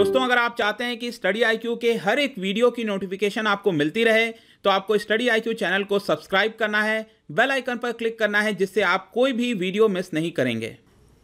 दोस्तों, अगर आप चाहते हैं कि स्टडी आईक्यू के हर एक वीडियो की नोटिफिकेशन आपको मिलती रहे तो आपको स्टडी आईक्यू चैनल को सब्सक्राइब करना है, बेल आइकन पर क्लिक करना है, जिससे आप कोई भी वीडियो मिस नहीं करेंगे।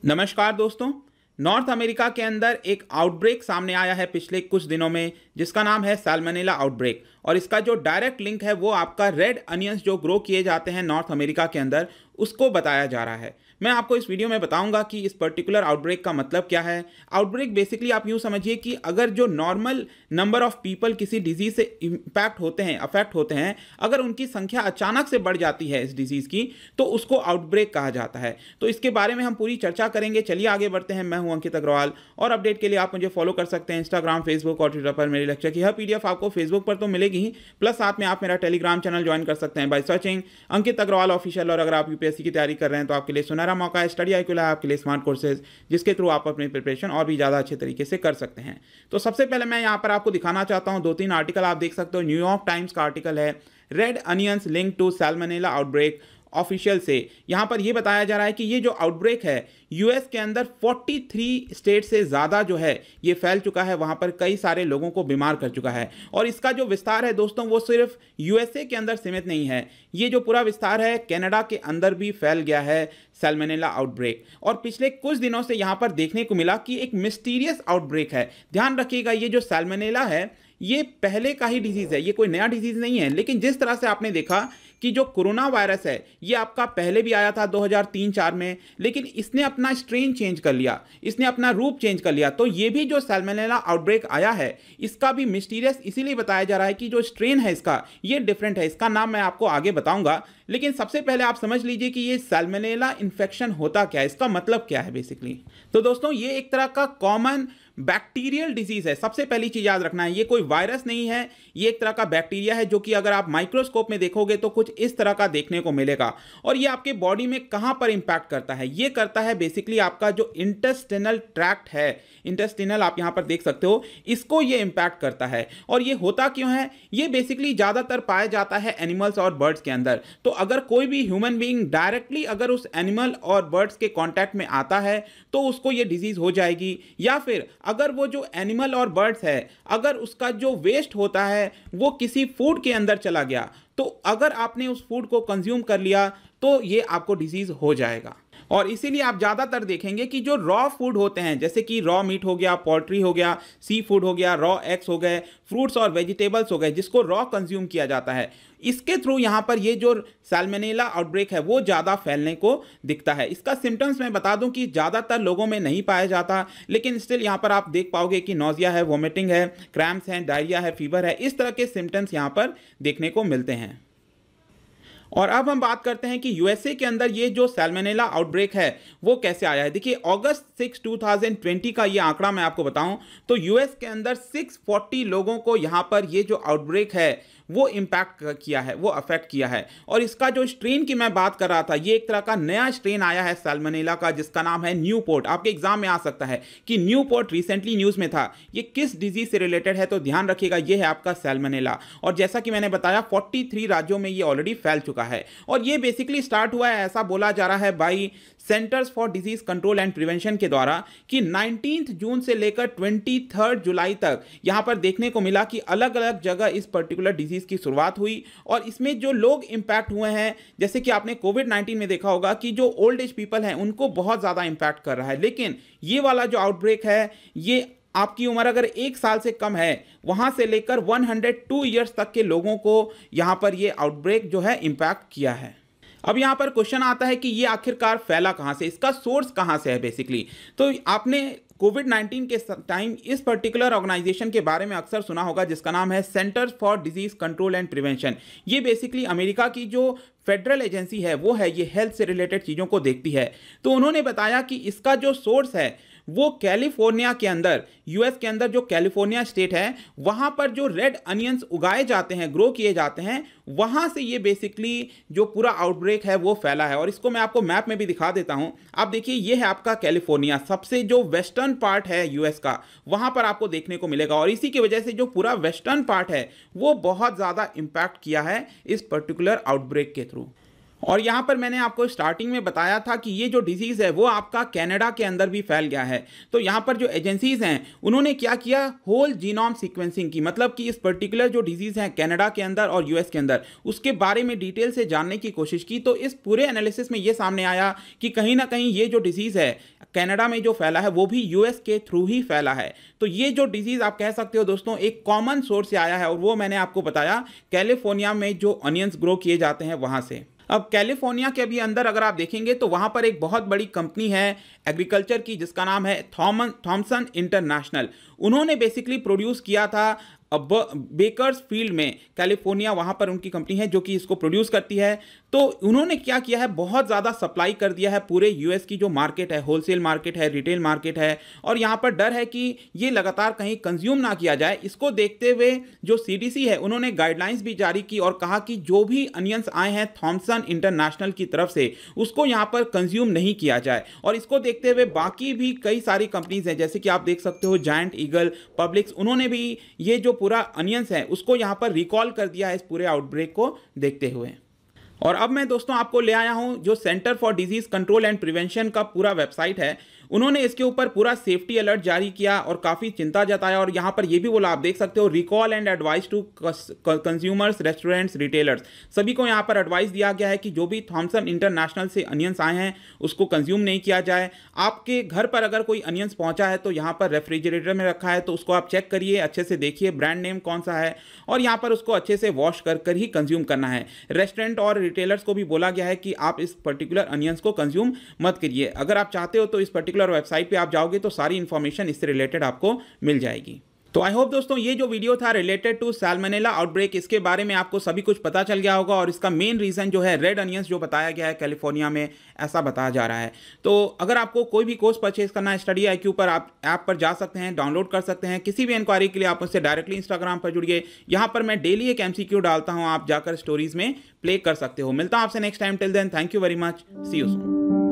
नमस्कार दोस्तों, नॉर्थ अमेरिका के अंदर एक आउटब्रेक सामने आया है पिछले कुछ दिनों में, जिसका नाम है सैल्मोनेला आउटब्रेक। और इसका जो डायरेक्ट लिंक है वो आपका रेड अनियंस जो ग्रो किए जाते हैं नॉर्थ अमेरिका के अंदर, उसको बताया जा रहा है। मैं आपको इस वीडियो में बताऊंगा कि इस पर्टिकुलर आउटब्रेक का मतलब क्या है। आउटब्रेक बेसिकली आप यूं समझिए कि अगर जो नॉर्मल नंबर ऑफ पीपल किसी डिजीज से इंपैक्ट होते हैं, अफेक्ट होते हैं, अगर उनकी संख्या अचानक से बढ़ जाती है इस डिजीज की, तो उसको आउटब्रेक कहा जाता है। तो इसके बारे में हम पूरी चर्चा करेंगे। चलिए आगे बढ़ते हैं। मैं हूं अंकित अग्रवाल और अपडेट के लिए आप मुझे फॉलो कर सकते हैं इंस्टाग्राम, फेसबुक और ट्विटर पर। मेरे लेक्चर की हर पीडीएफ आपको फेसबुक पर तो मिलेगी ही, प्लस साथ में आप मेरा टेलीग्राम चैनल ज्वाइन कर सकते हैं by searching Ankit Agarwal official. और अगर आप यूपीएससी की तैयारी कर रहे हैं तो आपके लिए सुनहरा मौका है। स्टडी आईक्यू है आपके लिए स्मार्ट कोर्सेज, जिसके थ्रू आप अपनी प्रिपरेशन और भी ज़्यादा अच्छे तरीके से कर सकते हैं। तो सबसे पहले मैं यहाँ पर आपको दिखाना चाहता हूँ 2-3 आर्टिकल आप देख सकते हो। न्यूयॉर्क टाइम्स का आर्टिकल है, red onions link to salmonella outbreak. Official से यहाँ पर यह बताया जा रहा है कि ये जो आउटब्रेक है यूएस के अंदर 43 स्टेट से ज़्यादा जो है ये फैल चुका है, वहाँ पर कई सारे लोगों को बीमार कर चुका है। और इसका जो विस्तार है दोस्तों, वो सिर्फ यूएसए के अंदर सीमित नहीं है, ये जो पूरा विस्तार है कनाडा के अंदर भी फैल गया है सैल्मोनेला आउटब्रेक। और पिछले कुछ दिनों से यहाँ पर देखने को मिला कि एक मिस्टीरियस आउटब्रेक है। ध्यान रखिएगा, ये जो सैल्मोनेला है ये पहले का ही डिजीज़ है, ये कोई नया डिजीज़ नहीं है। लेकिन जिस तरह से आपने देखा कि जो कोरोना वायरस है ये आपका पहले भी आया था 2003-4 में, लेकिन इसने अपना स्ट्रेन चेंज कर लिया, इसने अपना रूप चेंज कर लिया। तो ये भी जो सैल्मोनेला आउटब्रेक आया है इसका भी मिस्टीरियस इसीलिए बताया जा रहा है कि जो स्ट्रेन है इसका ये डिफरेंट है। इसका नाम मैं आपको आगे बताऊंगा, लेकिन सबसे पहले आप समझ लीजिए कि ये सैल्मोनेला इन्फेक्शन होता क्या है, इसका मतलब क्या है बेसिकली। तो दोस्तों, ये एक तरह का कॉमन बैक्टीरियल डिजीज है। सबसे पहली चीज याद रखना है, ये कोई वायरस नहीं है, ये एक तरह का बैक्टीरिया है जो कि अगर आप माइक्रोस्कोप में देखोगे तो कुछ इस तरह का देखने को मिलेगा। और ये आपके बॉडी में कहां पर इंपैक्ट करता है, ये करता है बेसिकली आपका जो इंटेस्टिनल ट्रैक्ट है, इंटेस्टिनल आप यहां पर देख सकते हो, इसको ये इंपैक्ट करता है। और ये होता क्यों है, ये बेसिकली ज्यादातर पाया जाता है एनिमल्स और बर्ड्स के अंदर। तो अगर कोई भी ह्यूमन बीइंग डायरेक्टली अगर उस एनिमल और बर्ड्स के कांटेक्ट में आता है तो उसको ये डिजीज हो जाएगी। या फिर अगर वो जो एनिमल और बर्ड्स है अगर उसका जो वेस्ट होता है वो किसी फूड के अंदर चला गया, तो अगर आपने उस फूड को कंज्यूम कर लिया तो ये आपको डिजीज हो जाएगा। और इसीलिए आप ज़्यादातर देखेंगे कि जो रॉ फूड होते हैं, जैसे कि रॉ मीट हो गया, पोल्ट्री हो गया, सी फूड हो गया, रॉ एग्स हो गए, फ्रूट्स और वेजिटेबल्स हो गए, जिसको रॉ कंज्यूम किया जाता है, इसके थ्रू यहाँ पर ये जो सैल्मोनेला आउटब्रेक है वो ज़्यादा फैलने को दिखता है। इसका सिम्टम्स मैं बता दूं कि ज़्यादातर लोगों में नहीं पाया जाता, लेकिन स्टिल यहाँ पर आप देख पाओगे कि नोजिया है, वोमिटिंग है, क्रैम्प्स हैं, डायरिया है, फीवर है, इस तरह के सिम्टम्स यहाँ पर देखने को मिलते हैं। और अब हम बात करते हैं कि यूएसए के अंदर ये जो सैल्मोनेला आउटब्रेक है वो कैसे आया है। देखिए, अगस्त 6, 2020 का ये आंकड़ा मैं आपको बताऊं तो यूएस के अंदर 640 लोगों को यहाँ पर ये जो आउटब्रेक है वो इम्पैक्ट किया है, वो अफेक्ट किया है। और इसका जो स्ट्रेन की मैं बात कर रहा था, ये एक तरह का नया स्ट्रेन आया है सैल्मोनेला का, जिसका नाम है न्यूपोर्ट। आपके एग्जाम में आ सकता है कि न्यूपोर्ट रिसेंटली न्यूज़ में था, ये किस डिजीज से रिलेटेड है, तो ध्यान रखिएगा ये है आपका सैल्मोनेला। और जैसा कि मैंने बताया 43 राज्यों में ये ऑलरेडी फैल चुका है। और ये बेसिकली स्टार्ट हुआ है, ऐसा बोला जा रहा है by centres for disease control and prevention के द्वारा, कि 19 जून से लेकर 23 जुलाई तक यहां पर देखने को मिला कि अलग अलग जगह इस पर्टिकुलर डिजीज की शुरुआत हुई। और इसमें जो लोग इंपैक्ट हुए हैं, जैसे कि आपने कोविड-19 में देखा होगा कि जो ओल्ड एज पीपल हैं उनको बहुत ज़्यादा इंपैक्ट कर रहा है। लेकिन ये वाला जो आउटब्रेक है, ये आपकी उम्र अगर 1 साल से कम है वहां से लेकर 102 ईयर्स तक के लोगों को यहां पर ये आउटब्रेक जो है इंपैक्ट किया है। अब यहाँ पर क्वेश्चन आता है कि ये आखिरकार फैला कहाँ से, इसका सोर्स कहाँ से है बेसिकली। तो आपने कोविड-19 के टाइम इस पर्टिकुलर ऑर्गेनाइजेशन के बारे में अक्सर सुना होगा, जिसका नाम है centres for disease control and prevention. ये बेसिकली अमेरिका की जो फेडरल एजेंसी है वो है, ये हेल्थ से रिलेटेड चीज़ों को देखती है। तो उन्होंने बताया कि इसका जो सोर्स है वो कैलिफोर्निया के अंदर, यूएस के अंदर जो कैलिफोर्निया स्टेट है, वहाँ पर जो रेड अनियंस उगाए जाते हैं, ग्रो किए जाते हैं, वहाँ से ये बेसिकली जो पूरा आउटब्रेक है वो फैला है। और इसको मैं आपको मैप में भी दिखा देता हूँ। आप देखिए, ये है आपका कैलिफोर्निया, सबसे जो वेस्टर्न पार्ट है यूएस का, वहाँ पर आपको देखने को मिलेगा। और इसी की वजह से जो पूरा वेस्टर्न पार्ट है वो बहुत ज़्यादा इम्पैक्ट किया है इस पर्टिकुलर आउटब्रेक के थ्रू। और यहाँ पर मैंने आपको स्टार्टिंग में बताया था कि ये जो डिजीज़ है वो आपका कनाडा के अंदर भी फैल गया है। तो यहाँ पर जो एजेंसीज़ हैं उन्होंने क्या किया, होल जीनोम सीक्वेंसिंग की, मतलब कि इस पर्टिकुलर जो डिजीज़ है कनाडा के अंदर और यूएस के अंदर उसके बारे में डिटेल से जानने की कोशिश की। तो इस पूरे एनालिसिस में ये सामने आया कि कहीं ना कहीं ये जो डिजीज़ है कनाडा में जो फैला है वो भी यूएस के थ्रू ही फैला है। तो ये जो डिजीज़ आप कह सकते हो दोस्तों एक कॉमन सोर्स से आया है, और वो मैंने आपको बताया कैलिफोर्निया में जो अनियंस ग्रो किए जाते हैं वहाँ से। अब कैलिफोर्निया के भी अंदर अगर आप देखेंगे तो वहाँ पर एक बहुत बड़ी कंपनी है एग्रीकल्चर की जिसका नाम है थॉमसन इंटरनेशनल। उन्होंने बेसिकली प्रोड्यूस किया था बेकर्स फील्ड में, कैलिफोर्निया वहाँ पर उनकी कंपनी है जो कि इसको प्रोड्यूस करती है। तो उन्होंने क्या किया है, बहुत ज़्यादा सप्लाई कर दिया है पूरे यूएस की जो मार्केट है, होलसेल मार्केट है, रिटेल मार्केट है, और यहाँ पर डर है कि ये लगातार कहीं कंज्यूम ना किया जाए। इसको देखते हुए जो सीडीसी है उन्होंने गाइडलाइंस भी जारी की और कहा कि जो भी अनियंस आए हैं थॉमसन इंटरनेशनल की तरफ से उसको यहाँ पर कंज्यूम नहीं किया जाए। और इसको देखते हुए बाकी भी कई सारी कंपनीज हैं जैसे कि आप देख सकते हो जायंट ईगल, पब्लिक्स, उन्होंने भी ये जो पूरा अनियंस है उसको यहाँ पर रिकॉल कर दिया है इस पूरे आउटब्रेक को देखते हुए। और अब मैं दोस्तों आपको ले आया हूं जो centre for disease control and prevention का पूरा वेबसाइट है, उन्होंने इसके ऊपर पूरा सेफ्टी अलर्ट जारी किया और काफ़ी चिंता जताया। और यहाँ पर ये भी बोला, आप देख सकते हो, recall and advice to consumers, restaurants, retailers, सभी को यहाँ पर एडवाइस दिया गया है कि जो भी थॉमसन इंटरनेशनल से अनियंस आए हैं उसको कंज्यूम नहीं किया जाए। आपके घर पर अगर कोई अनियंस पहुँचा है तो यहाँ पर रेफ्रिजरेटर में रखा है तो उसको आप चेक करिए, अच्छे से देखिए ब्रांड नेम कौन सा है, और यहाँ पर उसको अच्छे से वॉश कर ही कंज्यूम करना है। रेस्टोरेंट और रिटेलर्स को भी बोला गया है कि आप इस पर्टिकुलर अनियंस को कंज्यूम मत करिए। अगर आप चाहते हो तो इस पर्टिकुलर वेबसाइट पे आप जाओगे तो सारी इंफॉर्मेशन इससे रिलेटेड आपको मिल जाएगी। तो आई होप दोस्तों ये जो वीडियो था रिलेटेड टू सैल्मोनेला आउटब्रेक, इसके बारे में आपको सभी कुछ पता चल गया होगा, और इसका मेन रीजन जो है रेड अनियंस जो बताया गया है कैलिफोर्निया में, ऐसा बताया जा रहा है। तो अगर आपको कोई भी कोर्स परचेज करना है स्टडी IQ पर, आप ऐप पर जा सकते हैं, डाउनलोड कर सकते हैं। किसी भी इंक्वायरी के लिए आप मुझसे डायरेक्टली इंस्टाग्राम पर जुड़िए, यहाँ पर मैं डेली एक MCQ डालता हूँ, आप जाकर स्टोरीज में प्ले कर सकते हो। मिलता हूँ आपसे next time, till then thank you very much, see you soon.